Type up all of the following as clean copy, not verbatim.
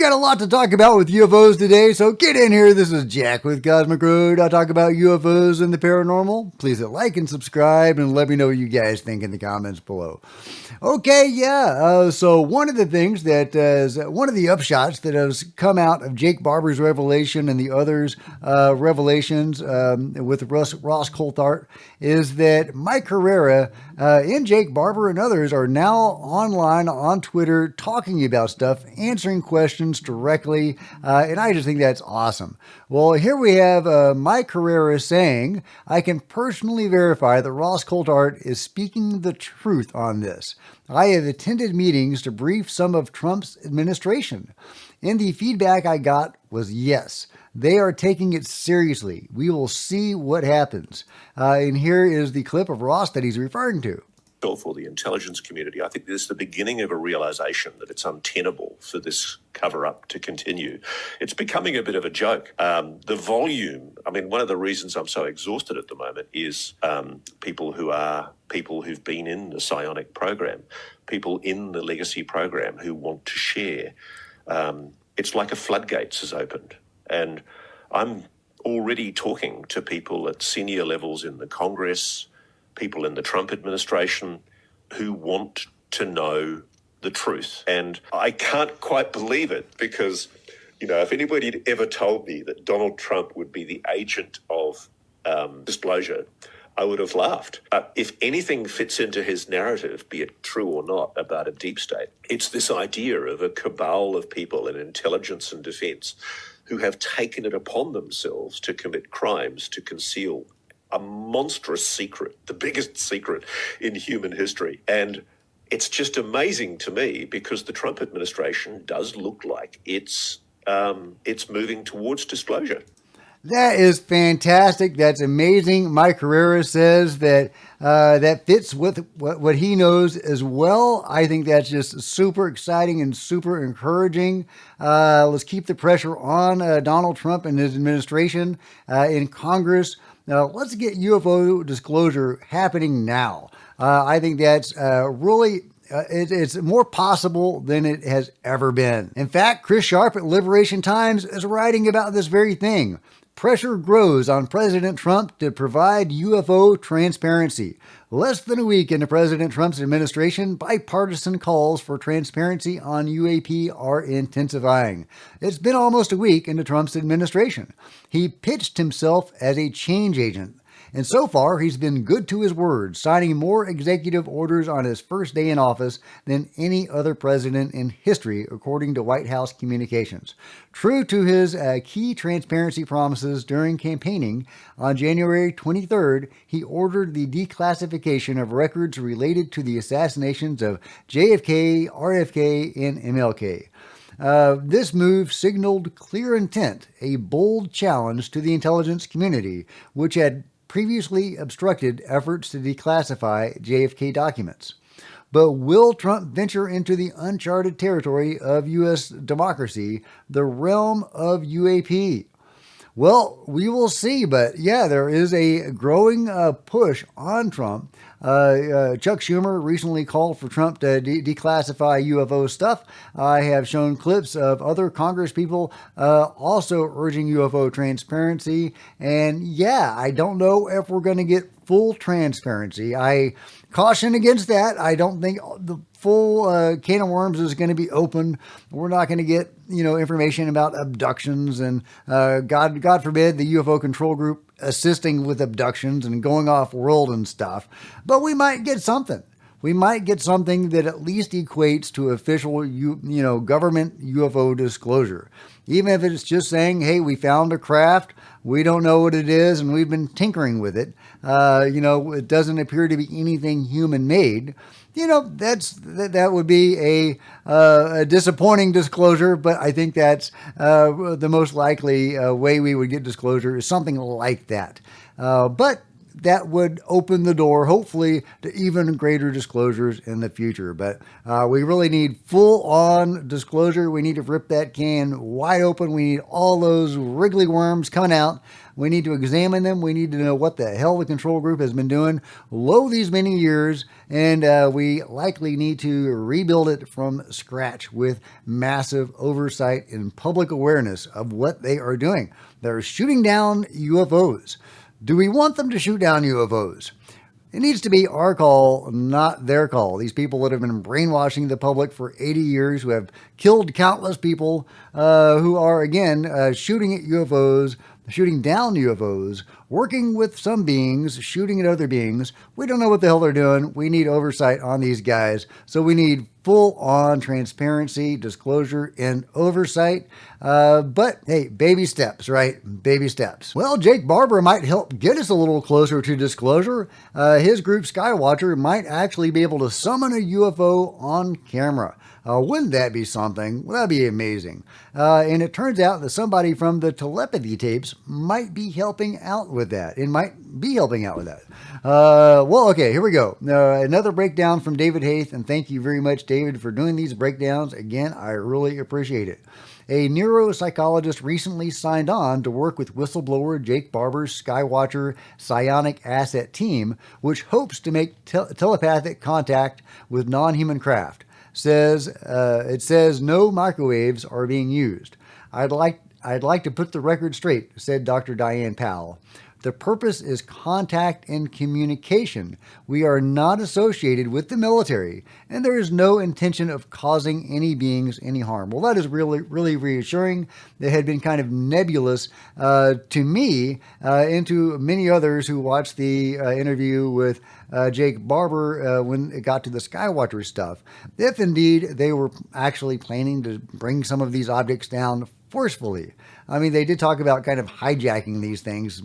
got a lot to talk about with UFOs today, so get in here. This is Jack with Cosmic Road. I talk about UFOs and the paranormal. Please hit like and subscribe and let me know what you guys think in the comments below. Okay, so one of the things that is one of the upshots that has come out of Jake Barber's revelation and the others' revelations with Ross Coulthart is that Mike Herrera and Jake Barber and others are now online on Twitter talking about stuff, answering questions directly, and I just think that's awesome. Well, here we have Mike Herrera saying, I can personally verify that Ross Coulthart is speaking the truth on this. I have attended meetings to brief some of Trump's administration, and the feedback I got was yes. They are taking it seriously. We will see what happens. And here is the clip of Ross that he's referring to. For the intelligence community, I think this is the beginning of a realization that it's untenable for this cover-up to continue. It's becoming a bit of a joke. The volume, one of the reasons I'm so exhausted at the moment is people who've been in the psionic program, people in the legacy program who want to share. It's like a floodgates has opened. And I'm already talking to people at senior levels in the Congress, people in the Trump administration who want to know the truth. And I can't quite believe it because, if anybody had ever told me that Donald Trump would be the agent of disclosure, I would have laughed. If anything fits into his narrative, be it true or not, about a deep state, it's this idea of a cabal of people in intelligence and defense who have taken it upon themselves to commit crimes, to conceal a monstrous secret, the biggest secret in human history. And it's just amazing to me because the Trump administration does look like it's moving towards disclosure. That is fantastic. That's amazing. Mike Herrera says that that fits with what he knows as well. I think that's just super exciting and super encouraging. Let's keep the pressure on Donald Trump and his administration in Congress. Now, let's get UFO disclosure happening now. I think that's really... It's more possible than it has ever been. In fact, Chris Sharp at Liberation Times is writing about this very thing. Pressure grows on President Trump to provide UFO transparency. Less than a week into President Trump's administration, bipartisan calls for transparency on UAP are intensifying. It's been almost a week into Trump's administration. He pitched himself as a change agent. And so far, he's been good to his word, signing more executive orders on his first day in office than any other president in history, according to White House communications. True to his key transparency promises during campaigning, on January 23rd, he ordered the declassification of records related to the assassinations of JFK, RFK, and MLK. This move signaled clear intent, a bold challenge to the intelligence community, which had previously obstructed efforts to declassify JFK documents. But will Trump venture into the uncharted territory of U.S. democracy, the realm of UAP? Well, we will see, but yeah, there is a growing push on Trump. Chuck Schumer recently called for Trump to declassify UFO stuff. I have shown clips of other Congress people also urging UFO transparency. And yeah, I don't know if we're going to get full transparency. I caution against that. I don't think the full can of worms is going to be opened. We're not going to get, information about abductions and God forbid the UFO control group assisting with abductions and going off world and stuff. But we might get something. We might get something that at least equates to official, government UFO disclosure. Even if it's just saying, hey, we found a craft, we don't know what it is, and we've been tinkering with it. It doesn't appear to be anything human-made. That would be a disappointing disclosure, but I think that's the most likely way we would get disclosure is something like that. But that would open the door, hopefully, to even greater disclosures in the future. But we really need full-on disclosure. We need to rip that can wide open. We need all those wriggly worms coming out. We need to examine them. We need to know what the hell the control group has been doing low these many years, and we likely need to rebuild it from scratch with massive oversight and public awareness of what they are doing. They're shooting down UFOs. Do we want them to shoot down UFOs? It needs to be our call, not their call. These people that have been brainwashing the public for 80 years, who have killed countless people, who are, again, shooting at UFOs, shooting down UFOs, working with some beings, shooting at other beings. We don't know what the hell they're doing. We need oversight on these guys. So we need full-on transparency, disclosure, and oversight. But hey, baby steps, right? Baby steps. Well, Jake Barber might help get us a little closer to disclosure. His group, Skywatcher, might actually be able to summon a UFO on camera. Wouldn't that be something? Well, that'd be amazing. And it turns out that somebody from the telepathy tapes might be helping out with that. Well, okay, here we go. Another breakdown from David Haith, and thank you very much, David, for doing these breakdowns. Again, I really appreciate it. A neuropsychologist recently signed on to work with whistleblower Jake Barber's Skywatcher psionic asset team, which hopes to make telepathic contact with non-human craft. It says no microwaves are being used. I'd like to put the record straight, said Dr. Diane Powell. The purpose is contact and communication. We are not associated with the military, and there is no intention of causing any beings any harm. Well, that is really, really reassuring. It had been kind of nebulous to me and to many others who watched the interview with Jake Barber when it got to the Skywatcher stuff. If indeed they were actually planning to bring some of these objects down forcefully. I mean, they did talk about kind of hijacking these things,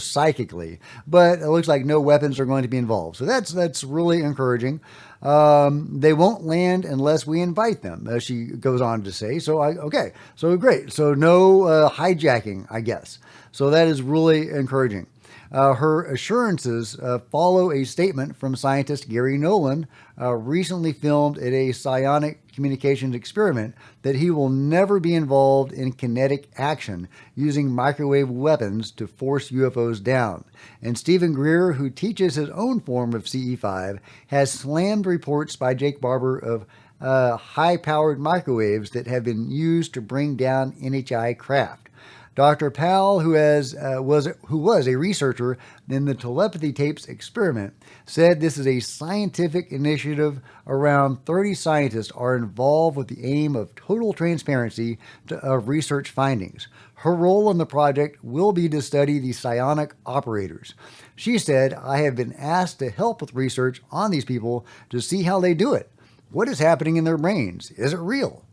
psychically, but it looks like no weapons are going to be involved. So that's really encouraging. They won't land unless we invite them, as she goes on to say. Okay, so great. So no hijacking, I guess. So that is really encouraging. Her assurances follow a statement from scientist Gary Nolan, recently filmed at a psionic communications experiment, that he will never be involved in kinetic action using microwave weapons to force UFOs down. And Stephen Greer, who teaches his own form of CE5, has slammed reports by Jake Barber of high-powered microwaves that have been used to bring down NHI craft. Dr. Powell, who was a researcher in the telepathy tapes experiment, said this is a scientific initiative. Around 30 scientists are involved with the aim of total transparency of research findings. Her role in the project will be to study the psionic operators. She said, I have been asked to help with research on these people to see how they do it. What is happening in their brains? Is it real?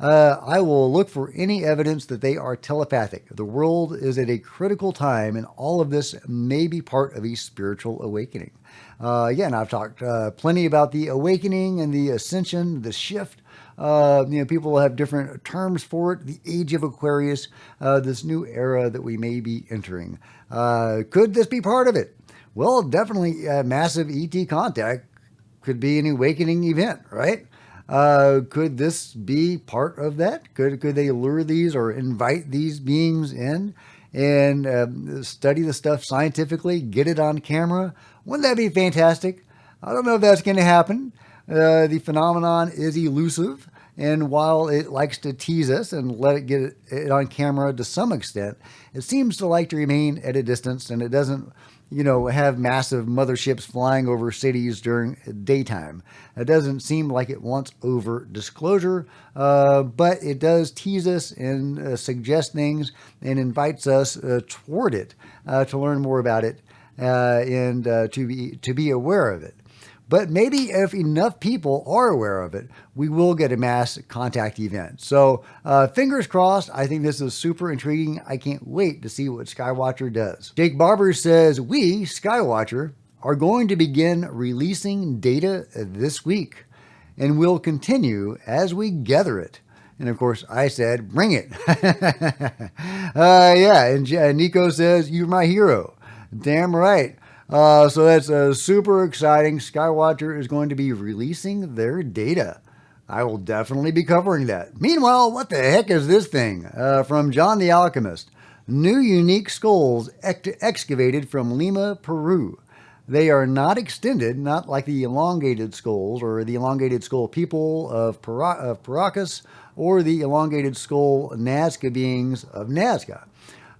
I will look for any evidence that they are telepathic. The world is at a critical time, and all of this may be part of a spiritual awakening. Again, I've talked plenty about the awakening and the ascension, the shift. People have different terms for it. The age of Aquarius, this new era that we may be entering. Could this be part of it? Well, definitely massive ET contact could be an awakening event, right? Could this be part of that? Could they lure these or invite these beings in and study the stuff scientifically, get it on camera? Wouldn't that be fantastic? I don't know if that's going to happen. The phenomenon is elusive, and while it likes to tease us and let it get it on camera to some extent, it seems to like to remain at a distance, and it doesn't have massive motherships flying over cities during daytime. It doesn't seem like it wants over disclosure, but it does tease us and suggest things and invites us toward it to learn more about it and to be aware of it. But maybe if enough people are aware of it, we will get a mass contact event. So fingers crossed. I think this is super intriguing. I can't wait to see what Skywatcher does. Jake Barber says, we, Skywatcher, are going to begin releasing data this week, and we'll continue as we gather it. And of course, I said, bring it. And Nico says, you're my hero. Damn right. So that's super exciting. Skywatcher is going to be releasing their data. I will definitely be covering that. Meanwhile, what the heck is this thing? From John the Alchemist. New unique skulls excavated from Lima, Peru. They are not extended, not like the elongated skulls or the elongated skull people of Paracas or the elongated skull Nazca beings of Nazca.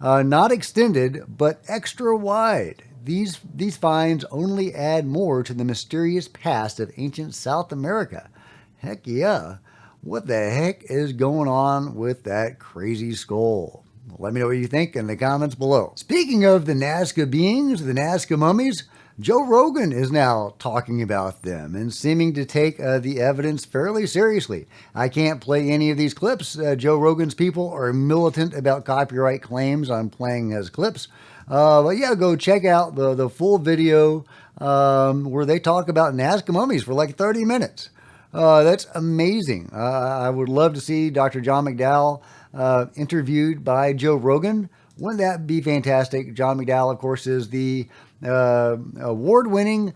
Not extended, but extra wide. These finds only add more to the mysterious past of ancient South America. Heck yeah. What the heck is going on with that crazy skull? Let me know what you think in the comments below. Speaking of the Nazca beings, the Nazca mummies, Joe Rogan is now talking about them and seeming to take the evidence fairly seriously. I can't play any of these clips. Joe Rogan's people are militant about copyright claims on playing as clips. But yeah, go check out the full video where they talk about Nazca mummies for like 30 minutes. That's amazing. I would love to see Dr. John McDowell interviewed by Joe Rogan. Wouldn't that be fantastic? John McDowell, of course, is the award-winning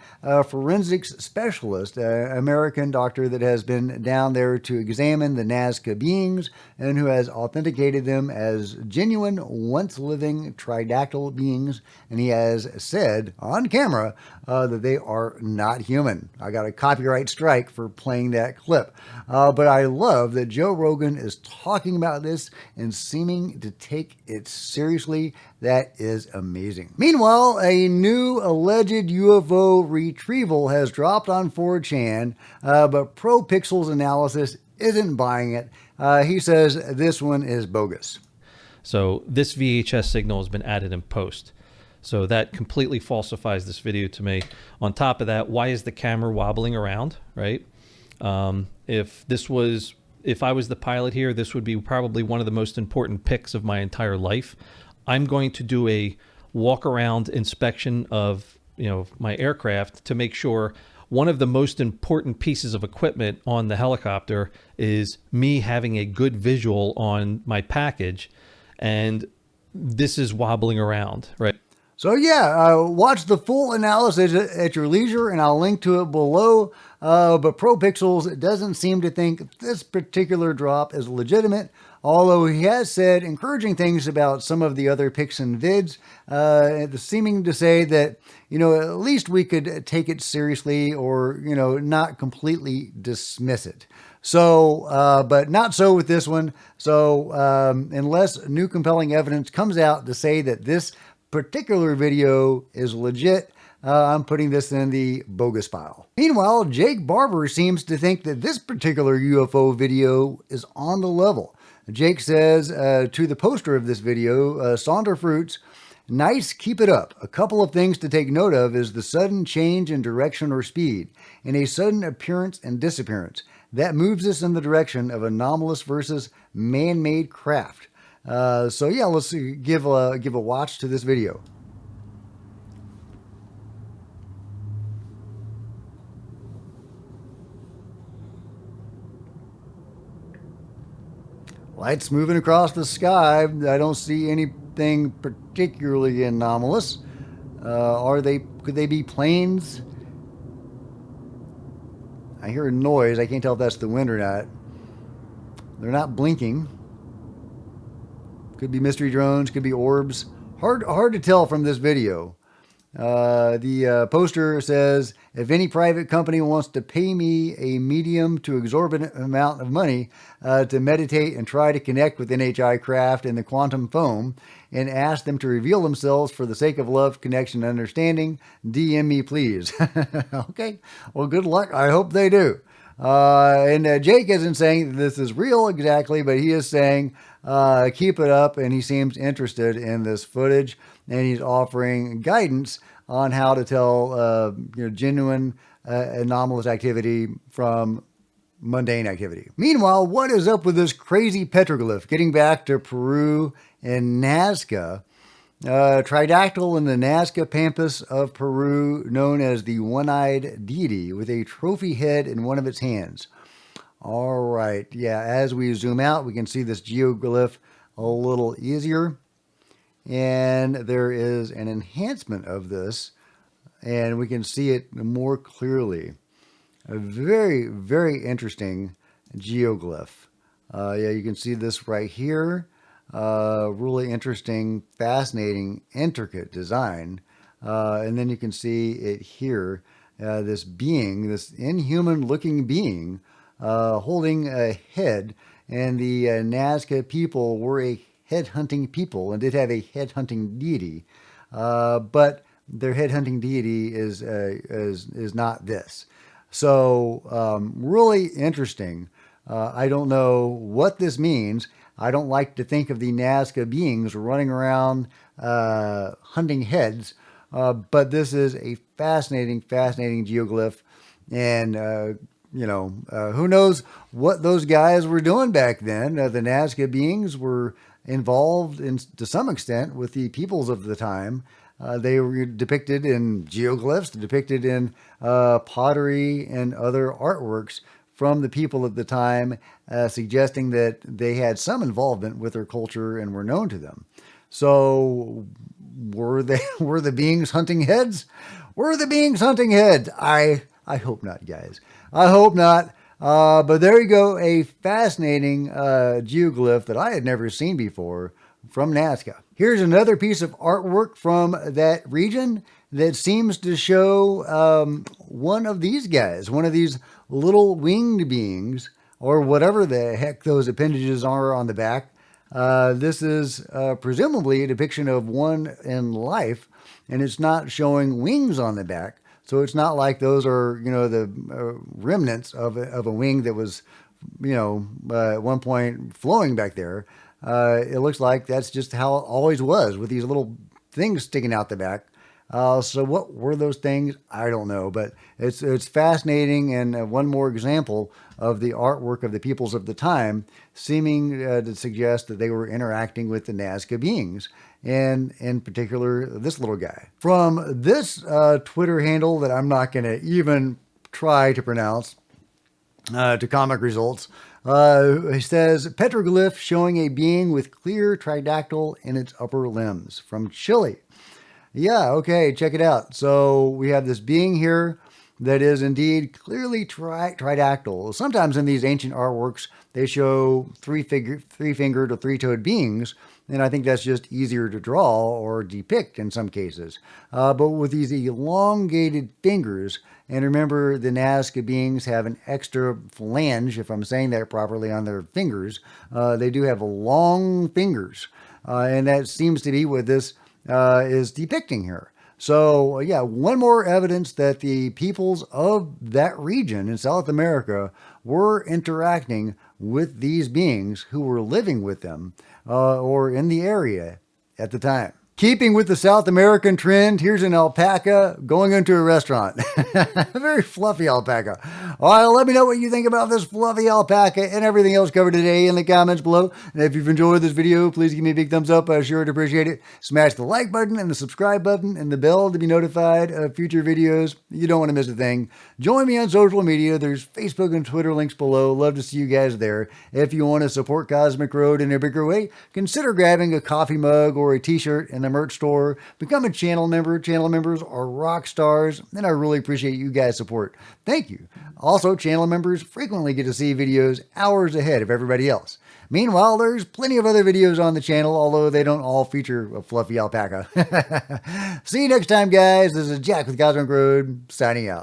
forensics specialist, American doctor that has been down there to examine the Nazca beings and who has authenticated them as genuine, once-living tridactyl beings. And he has said on camera that they are not human. I got a copyright strike for playing that clip. But I love that Joe Rogan is talking about this and seeming to take it seriously. That is amazing. Meanwhile, a new alleged UFO retrieval has dropped on 4chan, but ProPixel's analysis isn't buying it. He says this one is bogus. So this VHS signal has been added in post. So that completely falsifies this video to me. On top of that, why is the camera wobbling around, right? If I was the pilot here, this would be probably one of the most important pics of my entire life. I'm going to do a walk around inspection of, my aircraft to make sure one of the most important pieces of equipment on the helicopter is me having a good visual on my package. And this is wobbling around, right? So yeah, watch the full analysis at your leisure, and I'll link to it below. But ProPixels doesn't seem to think this particular drop is legitimate, although he has said encouraging things about some of the other pics and vids, seeming to say that, at least we could take it seriously or, not completely dismiss it. So, but not so with this one. So, unless new compelling evidence comes out to say that this particular video is legit, I'm putting this in the bogus pile. Meanwhile, Jake Barber seems to think that this particular UFO video is on the level. Jake says to the poster of this video, Sonder Fruits, nice, keep it up. A couple of things to take note of is the sudden change in direction or speed, and a sudden appearance and disappearance. That moves us in the direction of anomalous versus man-made craft. So yeah, let's give a watch to this video. Lights moving across the sky. I don't see anything particularly anomalous. Could they be planes? I hear a noise. I can't tell if that's the wind or not. They're not blinking. Could be mystery drones, could be orbs. Hard to tell from this video. The poster says, if any private company wants to pay me a medium to exorbitant amount of money to meditate and try to connect with NHI craft and the quantum foam and ask them to reveal themselves for the sake of love, connection, and understanding, DM me, please. Okay, well, good luck. I hope they do. And Jake isn't saying this is real exactly, but he is saying keep it up, and he seems interested in this footage, and he's offering guidance on how to tell genuine anomalous activity from mundane activity. Meanwhile, what is up with this crazy petroglyph? Getting back to Peru and Nazca, tridactyl in the Nazca pampas of Peru, known as the one-eyed deity with a trophy head in one of its hands. All right, yeah, as we zoom out, we can see this geoglyph a little easier. and there is an enhancement of this, and we can see it more clearly. A very, very interesting geoglyph. Yeah, you can see this right here. Really interesting, fascinating, intricate design. And then you can see it here. This being, this inhuman looking being, holding a head. And the Nazca people were a head hunting people and did have a head hunting deity. But their head hunting deity is not this. So really interesting. I don't know what this means. I don't like to think of the Nazca beings running around hunting heads, but this is a fascinating, fascinating geoglyph. And, who knows what those guys were doing back then. The Nazca beings were involved to some extent with the peoples of the time. They were depicted in geoglyphs, depicted in pottery and other artworks from the people at the time, suggesting that they had some involvement with their culture and were known to them. So were the beings hunting heads? Were the beings hunting heads? I hope not, guys. I hope not. But there you go, a fascinating geoglyph that I had never seen before from Nazca. Here's another piece of artwork from that region that seems to show one of these guys, one of these little winged beings, or whatever the heck those appendages are on the back. This is presumably a depiction of one in life, and it's not showing wings on the back. So it's not like those are, the remnants of a wing that was, at one point flowing back there. It looks like that's just how it always was, with these little things sticking out the back. So what were those things? I don't know, but it's fascinating, and one more example of the artwork of the peoples of the time, seeming to suggest that they were interacting with the Nazca beings, and in particular, this little guy. From this Twitter handle that I'm not going to even try to pronounce, to Comic Results, he says, petroglyph showing a being with clear tridactyl in its upper limbs, from Chile. Yeah, okay, check it out. So we have this being here that is indeed clearly tridactyl. Sometimes in these ancient artworks, they show three-fingered or three-toed beings, and I think that's just easier to draw or depict in some cases. But with these elongated fingers, and remember the Nazca beings have an extra phalange, if I'm saying that properly, on their fingers. They do have long fingers, and that seems to be what this is depicting here. So yeah, one more evidence that the peoples of that region in South America were interacting with these beings who were living with them or in the area at the time. Keeping with the South American trend, here's an alpaca going into a restaurant. A very fluffy alpaca. All right, let me know what you think about this fluffy alpaca and everything else covered today in the comments below. And if you've enjoyed this video, please give me a big thumbs up. I sure would appreciate it. Smash the like button and the subscribe button and the bell to be notified of future videos. You don't want to miss a thing. Join me on social media. There's Facebook and Twitter links below. Love to see you guys there. If you want to support Cosmic Road in a bigger way, consider grabbing a coffee mug or a t-shirt in the merch store. Become a channel member. Channel members are rock stars, and I really appreciate you guys' support. Thank you. Also, channel members frequently get to see videos hours ahead of everybody else. Meanwhile, there's plenty of other videos on the channel, although they don't all feature a fluffy alpaca. See you next time, guys. This is Jack with Cosmic Road, signing out.